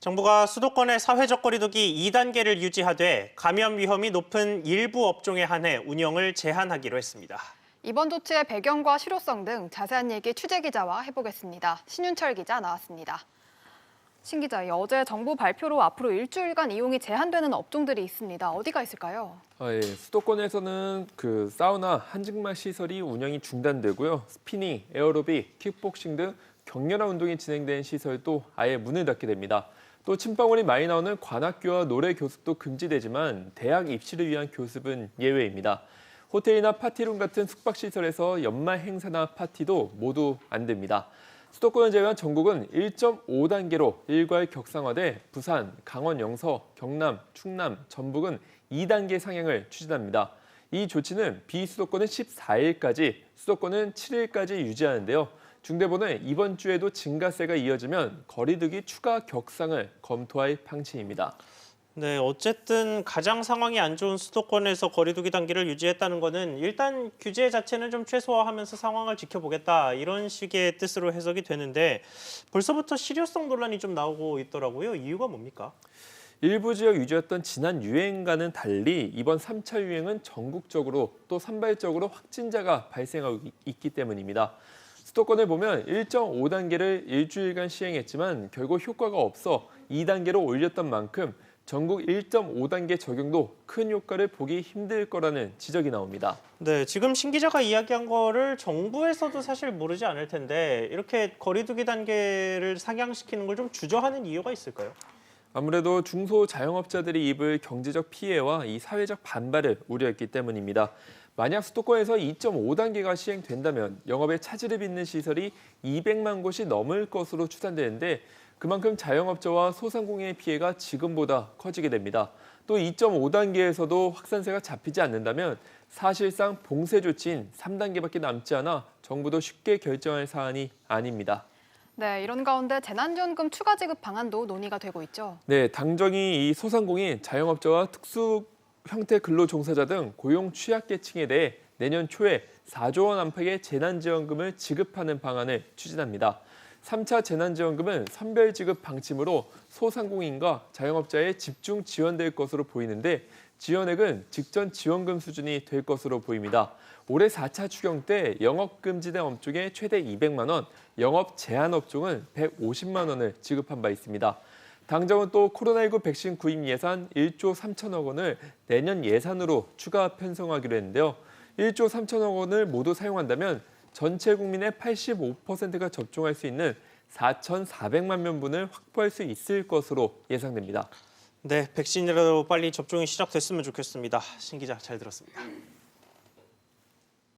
정부가 수도권의 사회적 거리두기 2단계를 유지하되 감염 위험이 높은 일부 업종에 한해 운영을 제한하기로 했습니다. 이번 조치의 배경과 실효성 등 자세한 얘기 취재 기자와 해보겠습니다. 신윤철 기자 나왔습니다. 신 기자, 어제 정부 발표로 앞으로 일주일간 이용이 제한되는 업종들이 있습니다. 어디가 있을까요? 수도권에서는 사우나, 한증막 시설이 운영이 중단되고요. 스피닝, 에어로빅, 킥복싱 등 격렬한 운동이 진행된 시설도 아예 문을 닫게 됩니다. 또 침방울이 많이 나오는 관악교와 노래 교습도 금지되지만 대학 입시를 위한 교습은 예외입니다. 호텔이나 파티룸 같은 숙박시설에서 연말 행사나 파티도 모두 안 됩니다. 수도권을 제외한 전국은 1.5단계로 일괄 격상화돼 부산, 강원 영서, 경남, 충남, 전북은 2단계 상향을 추진합니다. 이 조치는 비수도권은 14일까지, 수도권은 7일까지 유지하는데요. 중대본은 이번 주에도 증가세가 이어지면 거리두기 추가 격상을 검토할 방침입니다. 네, 어쨌든 가장 상황이 안 좋은 수도권에서 거리두기 단계를 유지했다는 거는 일단 규제 자체는 좀 최소화하면서 상황을 지켜보겠다 이런 식의 뜻으로 해석이 되는데 벌써부터 실효성 논란이 좀 나오고 있더라고요. 이유가 뭡니까? 일부 지역 위주였던 지난 유행과는 달리 이번 3차 유행은 전국적으로 또 산발적으로 확진자가 발생하고 있기 때문입니다. 수도권을 보면 1.5단계를 일주일간 시행했지만 결국 효과가 없어 2단계로 올렸던 만큼 전국 1.5단계 적용도 큰 효과를 보기 힘들 거라는 지적이 나옵니다. 네, 지금 신 기자가 이야기한 거를 정부에서도 사실 모르지 않을 텐데 이렇게 거리두기 단계를 상향시키는 걸 좀 주저하는 이유가 있을까요? 아무래도 중소자영업자들이 입을 경제적 피해와 이 사회적 반발을 우려했기 때문입니다. 만약 수도권에서 2.5단계가 시행된다면 영업에 차질을 빚는 시설이 200만 곳이 넘을 것으로 추산되는데 그만큼 자영업자와 소상공인의 피해가 지금보다 커지게 됩니다. 또 2.5단계에서도 확산세가 잡히지 않는다면 사실상 봉쇄 조치인 3단계밖에 남지 않아 정부도 쉽게 결정할 사안이 아닙니다. 네, 이런 가운데 재난지원금 추가 지급 방안도 논의가 되고 있죠. 네, 당정이 이 소상공인, 자영업자와 특수 형태 근로 종사자 등 고용 취약계층에 대해 내년 초에 4조 원 안팎의 재난지원금을 지급하는 방안을 추진합니다. 3차 재난지원금은 선별 지급 방침으로 소상공인과 자영업자에 집중 지원될 것으로 보이는데 지원액은 직전 지원금 수준이 될 것으로 보입니다. 올해 4차 추경 때 영업 금지된 업종에 최대 200만 원, 영업 제한 업종은 150만 원을 지급한 바 있습니다. 당정은 또 코로나19 백신 구입 예산 1조 3천억 원을 내년 예산으로 추가 편성하기로 했는데요. 1조 3천억 원을 모두 사용한다면 전체 국민의 85%가 접종할 수 있는 4,400만 명분을 확보할 수 있을 것으로 예상됩니다. 네, 백신이라도 빨리 접종이 시작됐으면 좋겠습니다. 신 기자 잘 들었습니다.